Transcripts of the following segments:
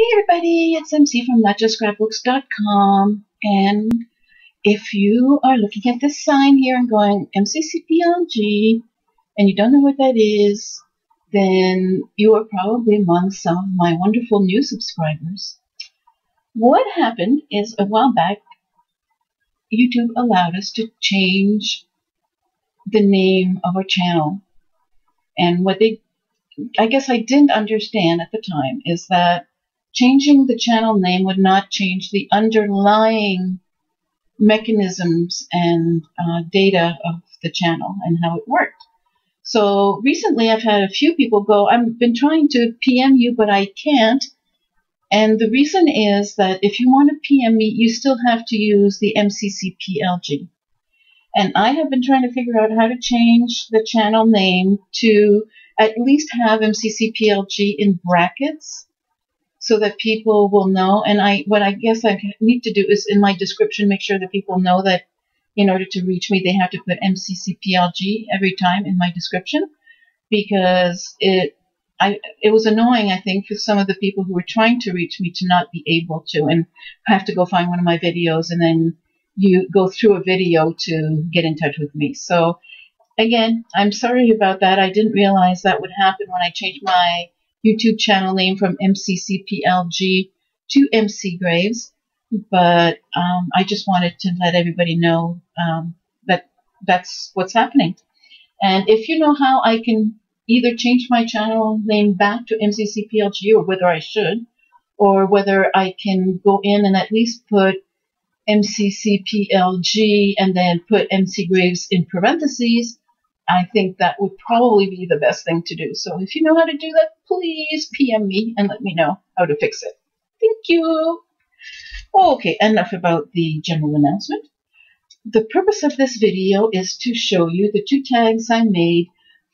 Hey everybody, it's MC from NotJustScrapbooks.com, and if you are looking at this sign here and going MCCPLG and you don't know what that is, then you are probably among some of my wonderful new subscribers. What happened is a while back, YouTube allowed us to change the name of our channel, and I guess I didn't understand at the time is that changing the channel name would not change the underlying mechanisms and data of the channel and how it worked. So recently I've had a few people go, I've been trying to PM you, but I can't. And the reason is that if you want to PM me, you still have to use the MCCPLG. And I have been trying to figure out how to change the channel name to at least have MCCPLG in brackets, so that people will know. And what I guess I need to do is in my description make sure that people know that in order to reach me they have to put MCCPLG every time in my description, because it was annoying, I think, for some of the people who were trying to reach me to not be able to and have to go find one of my videos and then you go through a video to get in touch with me. So again, I'm sorry about that. I didn't realize that would happen when I changed my YouTube channel name from MCCPLG to MC Graves, but I just wanted to let everybody know that that's what's happening. And if you know how I can either change my channel name back to MCCPLG, or whether I should, or whether I can go in and at least put MCCPLG and then put MC Graves in parentheses, I think that would probably be the best thing to do. So if you know how to do that, please PM me and let me know how to fix it. Thank you. Okay, enough about the general announcement. The purpose of this video is to show you the two tags I made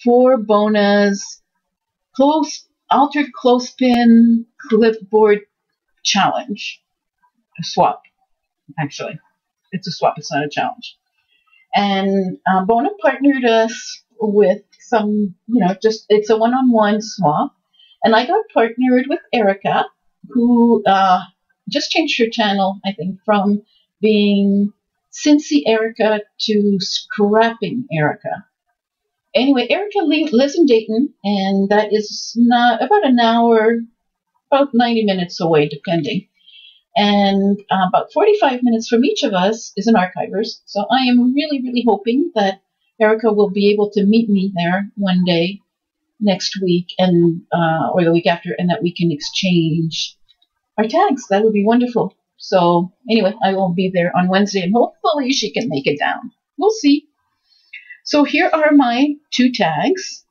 for Bona's Altered Clothespin Clipboard Challenge. A swap, actually. It's a swap, it's not a challenge. And Bona partnered us with some, it's a one-on-one swap. And I got partnered with Erica, who just changed her channel, I think, from being CraftingErica to CraftingErica. Anyway, Erica lives in Dayton, and that is not about an hour, about 90 minutes away, depending. And about 45 minutes from each of us is an archivers. So I am really, really hoping that Erica will be able to meet me there one day next week and or the week after, and that we can exchange our tags. That would be wonderful. So anyway, I will be there on Wednesday, and hopefully she can make it down. We'll see. So here are my two tags,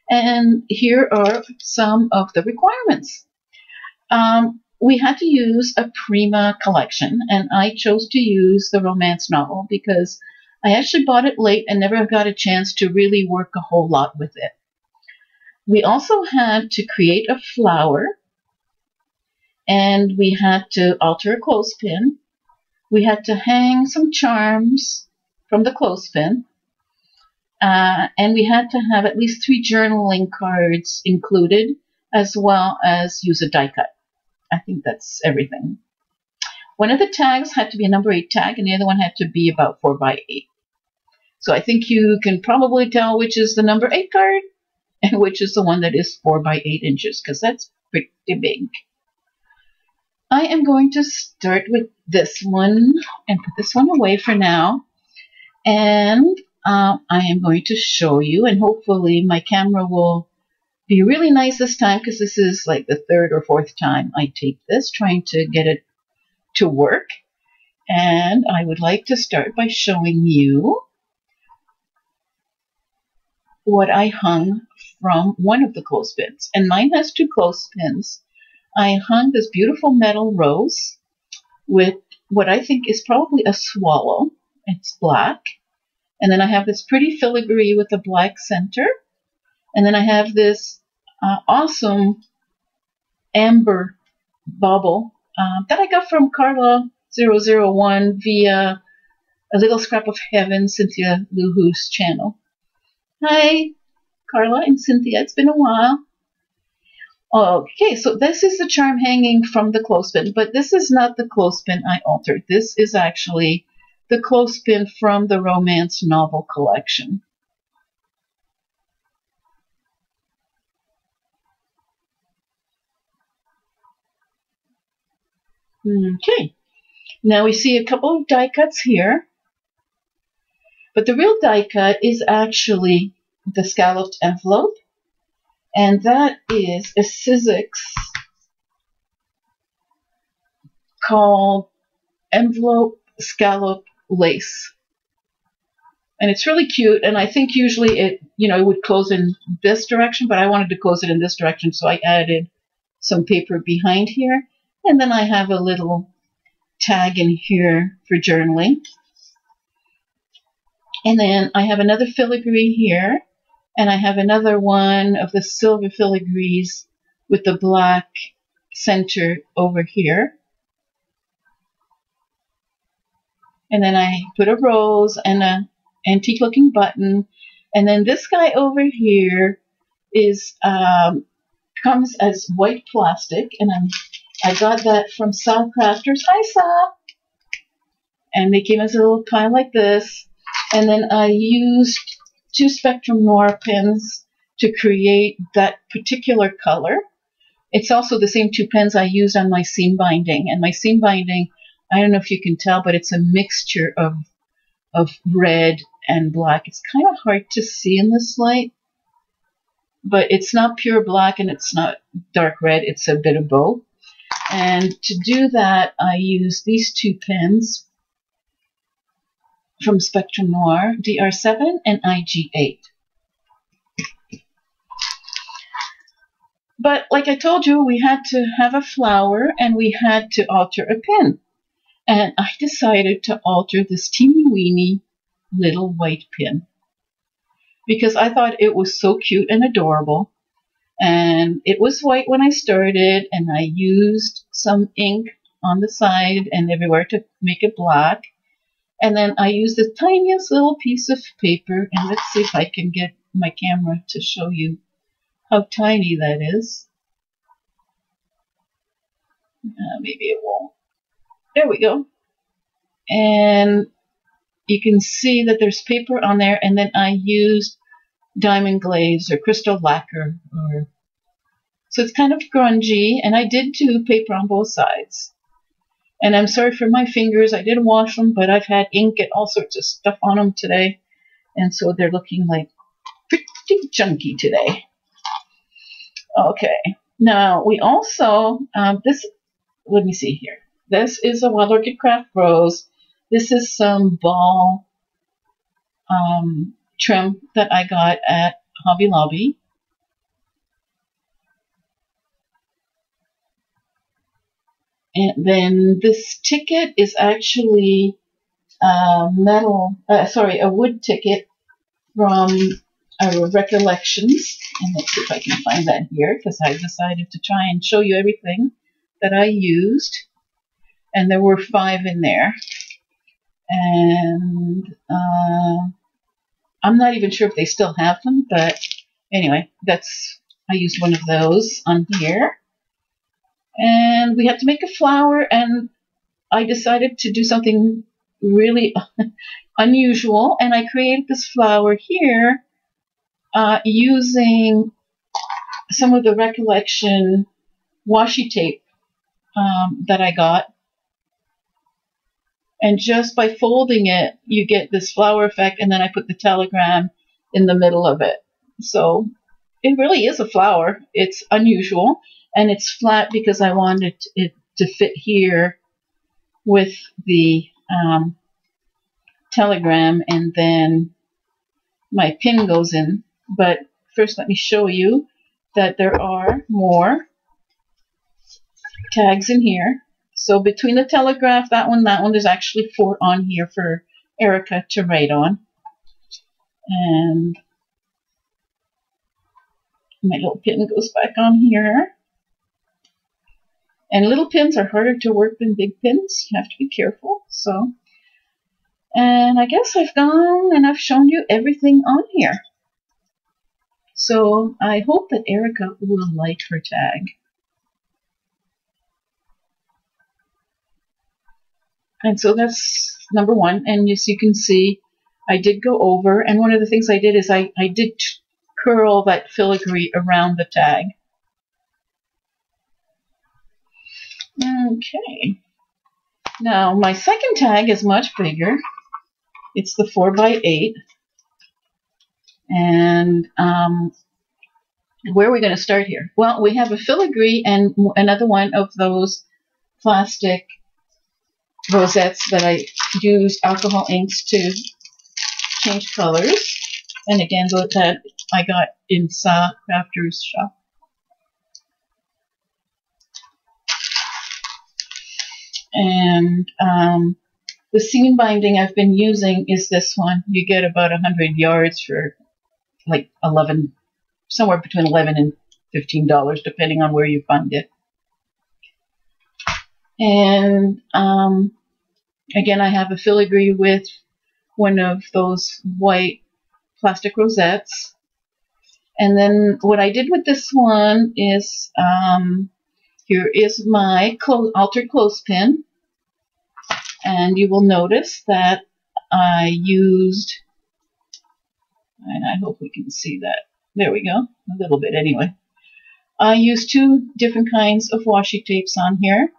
and here are some of the requirements. We had to use a Prima collection, and I chose to use the romance novel because I actually bought it late and never got a chance to really work a whole lot with it. We also had to create a flower, and we had to alter a clothespin. We had to hang some charms from the clothespin, and we had to have at least 3 journaling cards included, as well as use a die cut. I think that's everything. One of the tags had to be a number 8 tag, and the other one had to be about 4 by 8. So I think you can probably tell which is the number 8 card and which is the one that is 4 by 8 inches, because that's pretty big. I am going to start with this one and put this one away for now. And I am going to show you, and hopefully my camera will be really nice this time, because this is like the 3rd or 4th time I take this, trying to get it to work. And I would like to start by showing you what I hung from one of the clothespins. And mine has 2 clothespins. I hung this beautiful metal rose with what I think is probably a swallow. It's black. And then I have this pretty filigree with a black center. And then I have this awesome amber bauble that I got from Carla001 via A Little Scrap of Heaven, Cynthia Luhu's channel. Hi, Carla and Cynthia. It's been a while. Okay, so this is the charm hanging from the clothespin, but this is not the clothespin I altered. This is actually the clothespin from the romance novel collection. Okay, now we see a couple of die cuts here, but the real die cut is actually the scalloped envelope, and that is a Sizzix called Envelope Scallop Lace. And it's really cute, and I think usually it would close in this direction, but I wanted to close it in this direction, so I added some paper behind here. And then I have a little tag in here for journaling. And then I have another filigree here, and I have another one of the silver filigrees with the black center over here. And then I put a rose and an antique looking button. And then this guy over here is comes as white plastic, and I got that from Sal Crafters. Hi, Sal. And they came as a little pile like this. And then I used 2 Spectrum Noir pens to create that particular color. It's also the same 2 pens I used on my seam binding. And my seam binding, I don't know if you can tell, but it's a mixture of red and black. It's kind of hard to see in this light, but it's not pure black and it's not dark red. It's a bit of both. And to do that, I use these 2 pens from Spectrum Noir, DR7 and IG8. But like I told you, we had to have a flower and we had to alter a pin. And I decided to alter this teeny weeny little white pin because I thought it was so cute and adorable. And it was white when I started, and I used some ink on the side and everywhere to make it black. And then I used the tiniest little piece of paper, and let's see if I can get my camera to show you how tiny that is. Maybe it won't. There we go. And you can see that there's paper on there, and then I used diamond glaze or crystal lacquer. So it's kind of grungy, and I did do paper on both sides. And I'm sorry for my fingers. I didn't wash them, but I've had ink and all sorts of stuff on them today. And so they're looking like pretty chunky today. Okay. Now, we also, let me see here. This is a Wild Orchid Craft Rose. This is some ball trim that I got at Hobby Lobby. And then this ticket is actually a wood ticket from Recollections. And let's see if I can find that here, because I decided to try and show you everything that I used. And there were 5 in there. And I'm not even sure if they still have them, but anyway, I used one of those on here. And we had to make a flower, and I decided to do something really unusual, and I created this flower here using some of the Recollection washi tape that I got. And just by folding it, you get this flower effect, and then I put the telegram in the middle of it. So it really is a flower. It's unusual, and it's flat because I wanted it to fit here with the telegram, and then my pin goes in. But first, let me show you that there are more tags in here. So between the telegraph, that one, there's actually 4 on here for Erica to write on. And my little pin goes back on here. And little pins are harder to work than big pins. You have to be careful. So, and I guess I've gone and I've shown you everything on here. So I hope that Erica will like her tag. And so that's number one. And as you can see, I did go over. And one of the things I did is I did curl that filigree around the tag. Okay. Now my second tag is much bigger. It's the 4x8. And where are we going to start here? Well, we have a filigree and another one of those plastic rosettes that I use alcohol inks to change colors. And again, that I got in Crafter's shop. And the seam binding I've been using is this one. You get about 100 yards for like somewhere between $11 and $15, depending on where you find it. And again, I have a filigree with one of those white plastic rosettes. And then what I did with this one is, here is my altered clothespin. And you will notice that I used, and I hope we can see that. There we go, a little bit anyway. I used two different kinds of washi tapes on here.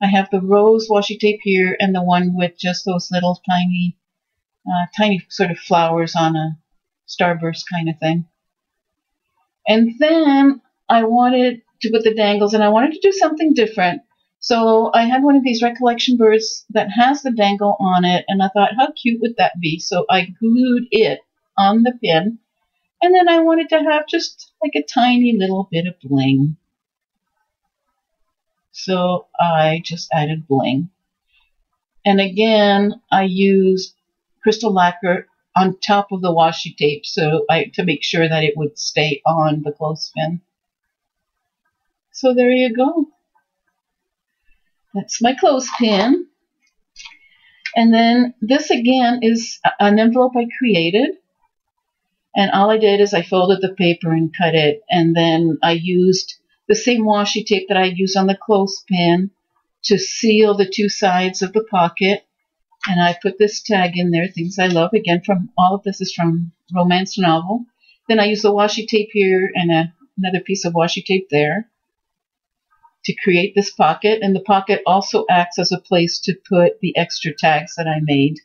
I have the rose washi tape here and the one with just those little tiny sort of flowers on a starburst kind of thing. And then I wanted to put the dangles, and I wanted to do something different. So I had one of these recollection birds that has the dangle on it, and I thought, how cute would that be? So I glued it on the pin, and then I wanted to have just like a tiny little bit of bling. So I just added bling. And again, I used crystal lacquer on top of the washi tape to make sure that it would stay on the clothespin. So there you go. That's my clothespin. And then this again is an envelope I created. And all I did is I folded the paper and cut it. And then I used the same washi tape that I used on the clothespin to seal the two sides of the pocket. And I put this tag in there, Things I Love. Again, all of this is from Romance Novel. Then I use the washi tape here and another piece of washi tape there to create this pocket. And the pocket also acts as a place to put the extra tags that I made.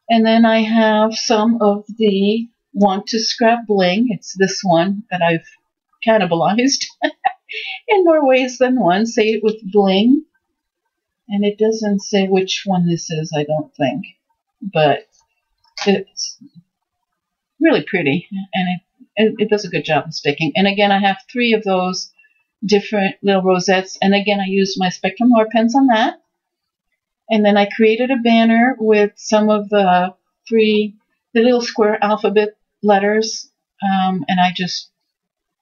And then I have some of the Want to Scrap Bling. It's this one that I've cannibalized in more ways than one. Say it with bling. And it doesn't say which one this is, I don't think. But it's really pretty, and it does a good job of sticking. And again, I have 3 of those different little rosettes. And again, I used my Spectrum Noir pens on that. And then I created a banner with some of the little square alphabet letters. And I just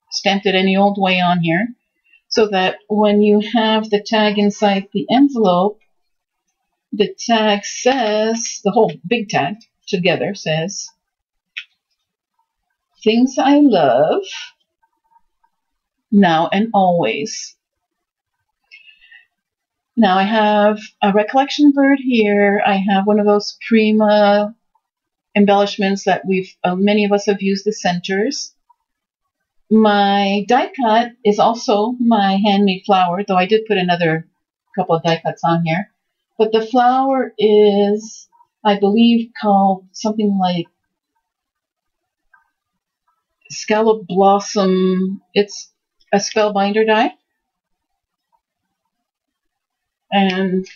stamped it any old way on here, so that when you have the tag inside the envelope, the tag says, the whole big tag together says, Things I Love, Now and Always. Now I have a recollection bird here. I have one of those Prima embellishments that many of us have used, the centers. My die cut is also my handmade flower, though I did put another couple of die cuts on here. But the flower is, I believe, called something like Scallop Blossom. It's a spellbinder die. And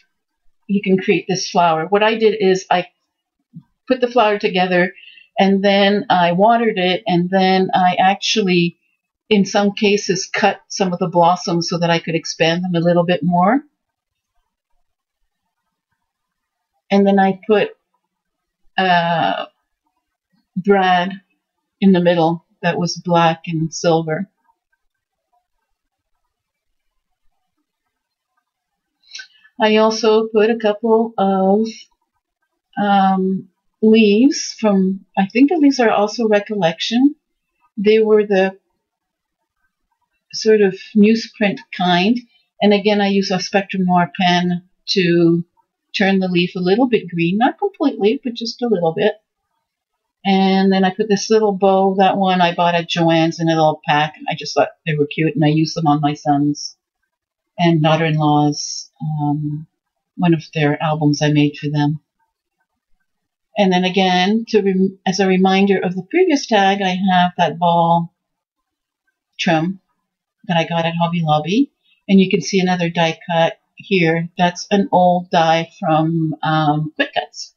you can create this flower. What I did is I put the flower together, and then I watered it, and then I actually, in some cases, cut some of the blossoms so that I could expand them a little bit more. And then I put brad in the middle that was black and silver. I also put a couple of leaves from, I think the leaves are also Recollection. They were the sort of newsprint kind. And again, I use a Spectrum Noir pen to turn the leaf a little bit green, not completely, but just a little bit. And then I put this little bow. That one I bought at Joann's in a little pack, and I just thought they were cute, and I used them on my sons and daughter-in-law's, one of their albums I made for them. And then again, as a reminder of the previous tag, I have that ball trim that I got at Hobby Lobby. And you can see another die cut here. That's an old die from Quick Cuts.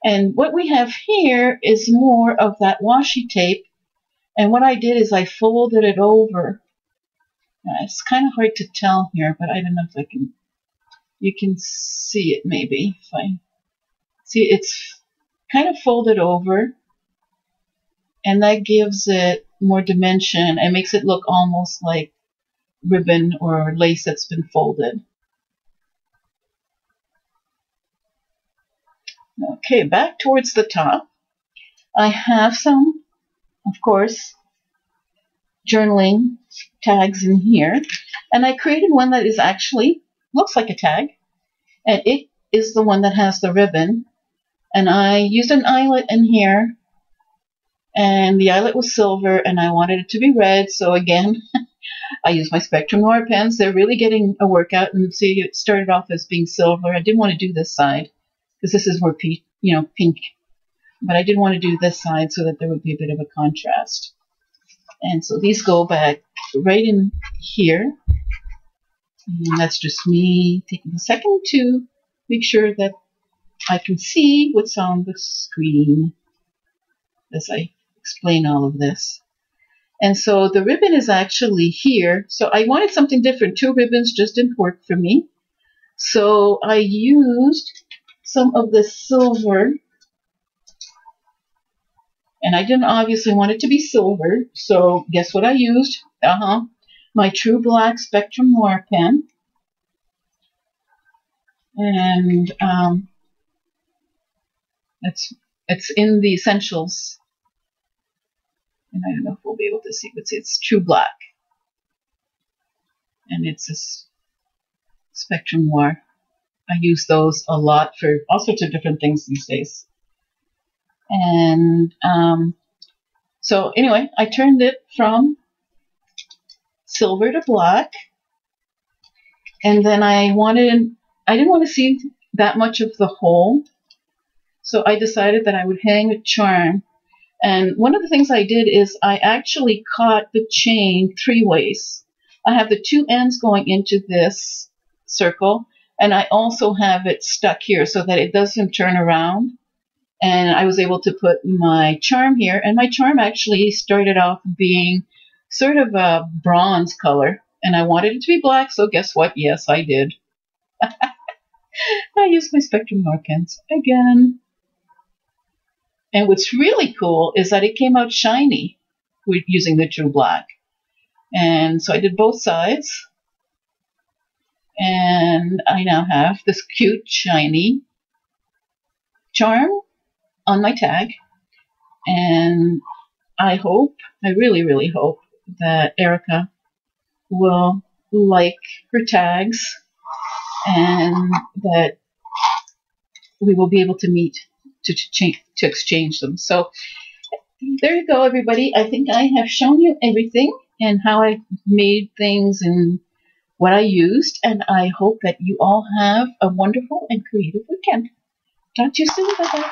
And what we have here is more of that washi tape. And what I did is I folded it over. It's kind of hard to tell here, but I don't know if I can. You can see it maybe. If I see, it's kind of folded over, and that gives it more dimension and makes it look almost like ribbon or lace that's been folded. Okay, back towards the top, I have some, of course, journaling tags in here, and I created one that is actually looks like a tag, and it is the one that has the ribbon, and I used an eyelet in here, and the eyelet was silver, and I wanted it to be red, so again, I used my Spectrum Noir pens. They're really getting a workout, and see, it started off as being silver. I didn't want to do this side, because this is more pink, but I did want to do this side so that there would be a bit of a contrast. And so these go back right in here, and that's just me taking a second to make sure that I can see what's on the screen as I explain all of this. And so the ribbon is actually here, so I wanted something different. 2 ribbons just didn't work for me, so I used some of the silver, and I didn't obviously want it to be silver, so guess what I used? My True Black Spectrum Noir pen, and it's in the essentials, and I don't know if we'll be able to see, but it's True Black, and it's a Spectrum Noir. I use those a lot for all sorts of different things these days. And so anyway, I turned it from silver to black, and then I didn't want to see that much of the hole, so I decided that I would hang a charm. And one of the things I did is I actually caught the chain 3 ways. I have the 2 ends going into this circle, and I also have it stuck here so that it doesn't turn around. And I was able to put my charm here, and my charm actually started off being sort of a bronze color, and I wanted it to be black, so guess what? Yes, I did. I used my Spectrum Noir pens again. And what's really cool is that it came out shiny with using the True Black. And so I did both sides, and I now have this cute shiny charm on my tag. And I really, really hope that Erica will like her tags, and that we will be able to meet to exchange them. So there you go, everybody. I think I have shown you everything and how I made things and what I used, and I hope that you all have a wonderful and creative weekend. Talk to you soon. Bye-bye.